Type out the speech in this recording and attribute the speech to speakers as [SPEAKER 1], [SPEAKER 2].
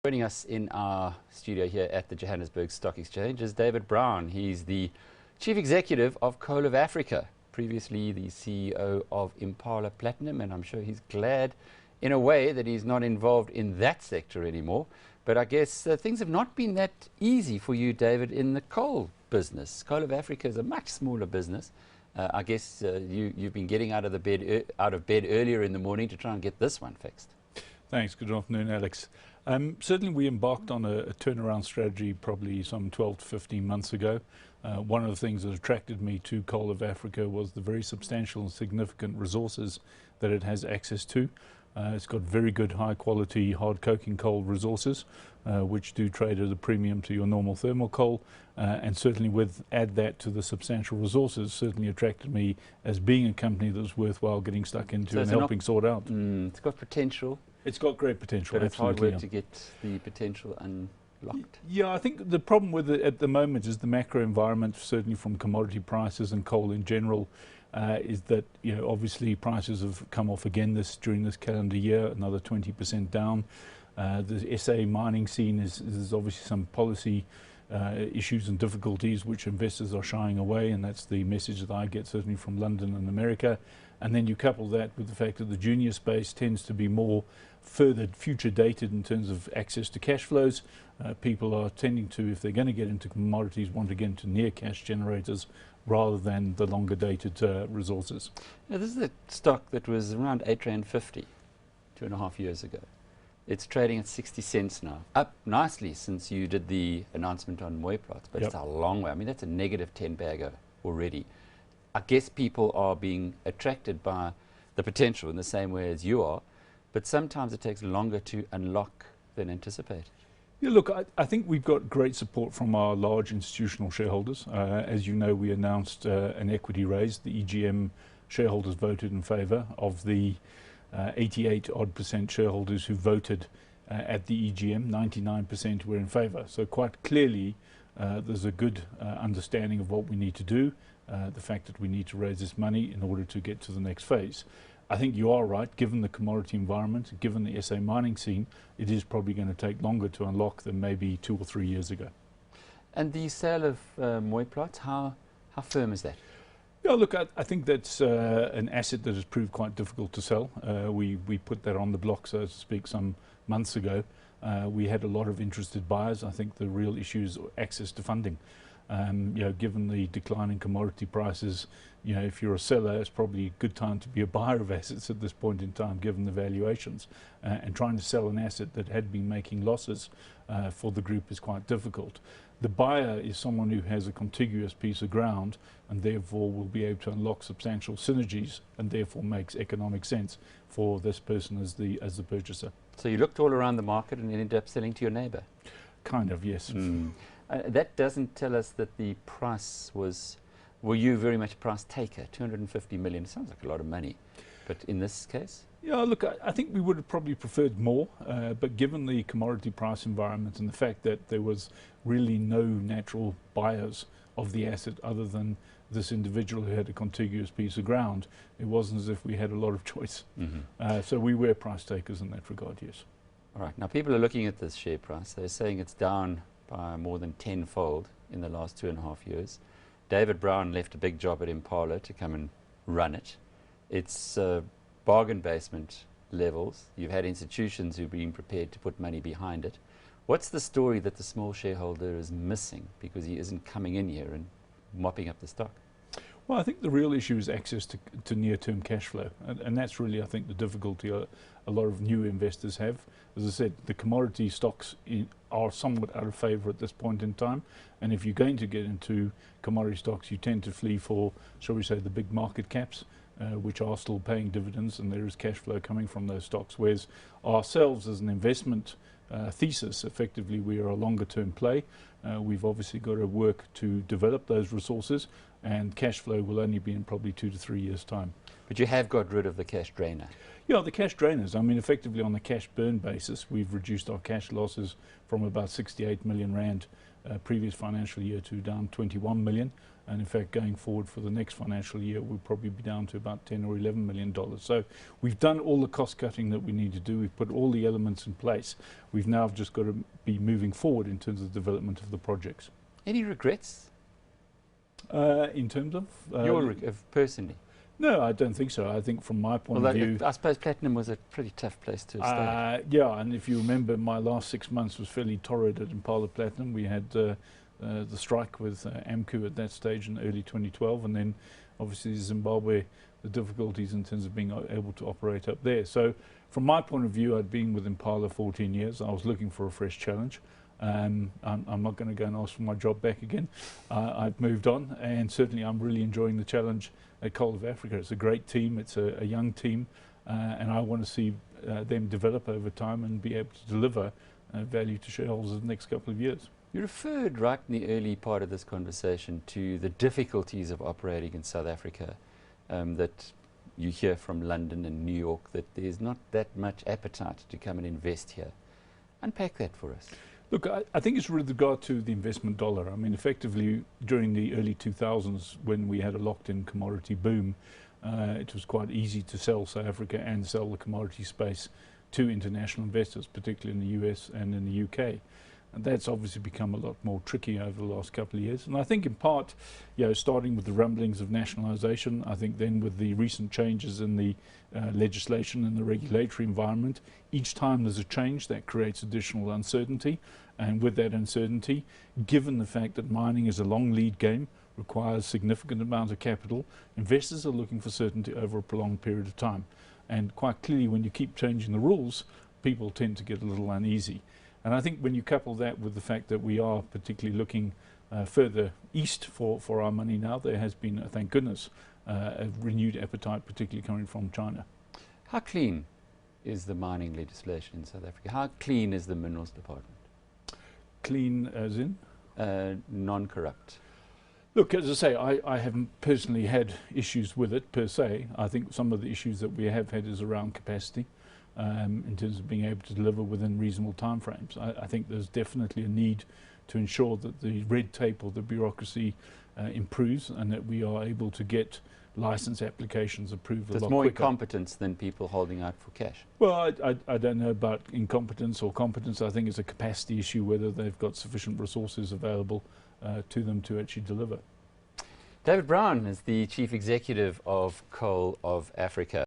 [SPEAKER 1] Joining us in our studio here at the Johannesburg Stock Exchange is David Brown. He's the Chief Executive of Coal of Africa, previously the CEO of Impala Platinum, and I'm sure he's glad in a way that he's not involved in that sector anymore. But I guess things have not been that easy for you, David, in the coal business. Coal of Africa is a much smaller business. I guess you've been getting out of bed earlier in the morning to try and get this one fixed.
[SPEAKER 2] Thanks. Good afternoon, Alex. Certainly we embarked on a turnaround strategy probably some 12 to 15 months ago. One of the things that attracted me to Coal of Africa was the very substantial and significant resources that it has access to. It's got very good high quality hard coking coal resources, which do trade at a premium to your normal thermal coal, and certainly add that to the substantial resources certainly attracted me as being a company that was worthwhile getting stuck into and helping sort out.
[SPEAKER 1] It's got potential.
[SPEAKER 2] It's got great potential,
[SPEAKER 1] but
[SPEAKER 2] absolutely.
[SPEAKER 1] It's hard work to get the potential unlocked.
[SPEAKER 2] Yeah, I think the problem with it at the moment is the macro environment, certainly from commodity prices and coal in general, is that, you know, obviously prices have come off again during this calendar year, another 20% down. The SA mining scene is obviously some policy issues and difficulties which investors are shying away, and that's the message that I get certainly from London and America. And then you couple that with the fact that the junior space tends to be more further future dated in terms of access to cash flows. People are tending to, if they're going to get into commodities, want to get into near cash generators rather than the longer dated resources.
[SPEAKER 1] Now, this is a stock that was around R8.50 2.5 years ago. It's trading at 60 cents now, up nicely since you did the announcement on Mooiplaats, but It's a long way. I mean, that's a negative 10 bagger already. I guess people are being attracted by the potential in the same way as you are, but sometimes it takes longer to unlock than anticipated.
[SPEAKER 2] Yeah, look, I think we've got great support from our large institutional shareholders. As you know, we announced an equity raise. The EGM shareholders voted in favour of the 88% shareholders who voted at the EGM. 99% were in favour. So quite clearly, there's a good understanding of what we need to do. The fact that we need to raise this money in order to get to the next phase. I think you are right, given the commodity environment, given the SA mining scene, it is probably going to take longer to unlock than maybe 2 or 3 years ago.
[SPEAKER 1] And the sale of Mooiplaats, how firm is that?
[SPEAKER 2] Yeah, look, I think that's an asset that has proved quite difficult to sell. We put that on the block, so to speak, some months ago. We had a lot of interested buyers. I think the real issue is access to funding. You know, given the decline in commodity prices, you know, if you're a seller, it's probably a good time to be a buyer of assets at this point in time, given the valuations. And trying to sell an asset that had been making losses for the group is quite difficult. The buyer is someone who has a contiguous piece of ground and therefore will be able to unlock substantial synergies and therefore makes economic sense for this person as the purchaser.
[SPEAKER 1] So you looked all around the market and ended up selling to your neighbour?
[SPEAKER 2] Kind of, yes.
[SPEAKER 1] That doesn't tell us that the price was, were you very much a price taker? 250 million, sounds like a lot of money, but in this case?
[SPEAKER 2] Yeah, look, I think we would have probably preferred more, but given the commodity price environment and the fact that there was really no natural buyers of the asset other than this individual who had a contiguous piece of ground, it wasn't as if we had a lot of choice. So we were price takers in that regard, yes.
[SPEAKER 1] All right, now people are looking at this share price. They're saying it's down by more than 10-fold in the last 2.5 years. David Brown left a big job at Impala to come and run it. It's bargain basement levels. You've had institutions who've been prepared to put money behind it. What's the story that the small shareholder is missing because he isn't coming in here and mopping up the stock?
[SPEAKER 2] Well, I think the real issue is access to near-term cash flow, and that's really, I think, the difficulty a lot of new investors have. As I said, the commodity stocks are somewhat out of favour at this point in time, and if you're going to get into commodity stocks, you tend to flee for, shall we say, the big market caps, which are still paying dividends, and there is cash flow coming from those stocks, whereas ourselves as an investment thesis, effectively we are a longer term play. We've obviously got to work to develop those resources, and cash flow will only be in probably 2 to 3 years' time.
[SPEAKER 1] But you have got rid of the cash drainer.
[SPEAKER 2] Yeah, the cash drainers. I mean, effectively on a cash burn basis, we've reduced our cash losses from about 68 million rand previous financial year to down 21 million. And in fact, going forward for the next financial year, we'll probably be down to about 10 or 11 million dollars. So we've done all the cost cutting that we need to do. We've put all the elements in place. We've now just got to be moving forward in terms of the development of the projects.
[SPEAKER 1] Any regrets?
[SPEAKER 2] In terms of?
[SPEAKER 1] Personally?
[SPEAKER 2] No, I don't think so. I think from my point of view...
[SPEAKER 1] I suppose platinum was a pretty tough place to stay.
[SPEAKER 2] Yeah, and if you remember, my last 6 months was fairly torrid at Impala Platinum. We had the strike with AMCU at that stage in early 2012, and then obviously Zimbabwe, the difficulties in terms of being able to operate up there. So from my point of view, I'd been with Impala 14 years. I was looking for a fresh challenge. I'm not going to go and ask for my job back again. I've moved on, and certainly I'm really enjoying the challenge at Coal of Africa. It's a great team, it's a young team, and I want to see them develop over time and be able to deliver value to shareholders in the next couple of years.
[SPEAKER 1] You referred right in the early part of this conversation to the difficulties of operating in South Africa, that you hear from London and New York that there's not that much appetite to come and invest here. Unpack that for us.
[SPEAKER 2] Look, I think it's with regard to the investment dollar. I mean, effectively, during the early 2000s, when we had a locked-in commodity boom, it was quite easy to sell South Africa and sell the commodity space to international investors, particularly in the US and in the UK. And that's obviously become a lot more tricky over the last couple of years. And I think in part, starting with the rumblings of nationalisation, I think then with the recent changes in the legislation and the regulatory environment, each time there's a change that creates additional uncertainty. And with that uncertainty, given the fact that mining is a long lead game, requires significant amount of capital, investors are looking for certainty over a prolonged period of time. And quite clearly, when you keep changing the rules, people tend to get a little uneasy. And I think when you couple that with the fact that we are particularly looking further east for our money now, there has been, thank goodness, a renewed appetite, particularly coming from China.
[SPEAKER 1] How clean is the mining legislation in South Africa? How clean is the Minerals Department?
[SPEAKER 2] Clean as in?
[SPEAKER 1] Non-corrupt.
[SPEAKER 2] Look, as I say, I haven't personally had issues with it per se. I think some of the issues that we have had is around capacity. In terms of being able to deliver within reasonable timeframes. I think there's definitely a need to ensure that the red tape or the bureaucracy improves, and that we are able to get license applications approved a lot quicker.
[SPEAKER 1] It's more incompetence than people holding out for cash.
[SPEAKER 2] Well, I don't know about incompetence or competence. I think it's a capacity issue, whether they've got sufficient resources available to them to actually deliver.
[SPEAKER 1] David Brown is the Chief Executive of Coal of Africa.